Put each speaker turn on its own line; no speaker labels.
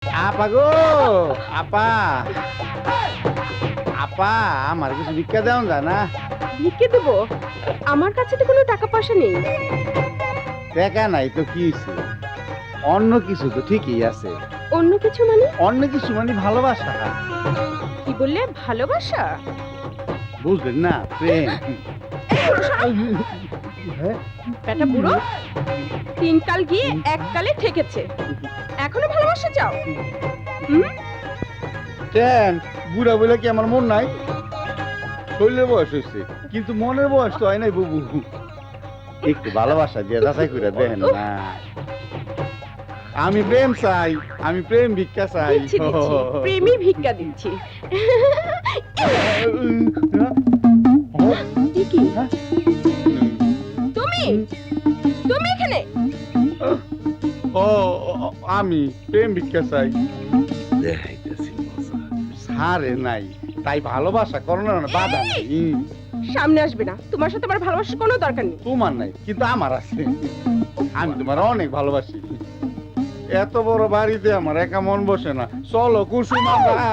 আপা গো, আপা, আপা, আমার কিছু ভিক্ষা দেওয়া যায় না?
ভিক্ষে দেবো? আমার কাছে তো কোনো টাকা পয়সা নেই।
টাকা নাই তো কি হইছে? অন্য কিছু তো ঠিকই আছে।
অন্য কিছু মানে?
অন্য কিছু মানে ভালোবাসা।
কি বললে? ভালোবাসা?
বুঝলেন না? প্রেম। হ্যাঁ?
বেটা বুড়ো, 3 কাল গিয়ে 1 কালে ঠেকেছে। এখনো ভালোবাসা চাও? হুম?
কেন? বুড়া বলে কি আমার মন নাই? শরীরের বয়স হয়েছে, কিন্তু মনের বয়স তো হয় নাই বুবু। একটু ভালোবাসা দিয়ে যাচাই করে দেখেন না। আমি প্রেম চাই, আমি প্রেম ভিক্ষা চাই।
দিচ্ছি দিচ্ছি, প্রেমী ভিক্ষা দিচ্ছি। এ কি? তুমি তুমি এখানে?
ও, আমি প্রেম ভিক্ষা চাই।
দেখাইতেছি মজা।
সারে নাই, তাই ভালোবাসা করো না, বাধা নাই।
সামনে আসবে না, তোমার সাথে আমার ভালোবাসার কোনো দরকার নেই।
তোমার নাই, কিন্তু আমার আছে। আমি তোমার অনেক ভালোবাসি। এত বড় বাড়িতে আমার একা মন বসে না, চলো কুসুম আমরা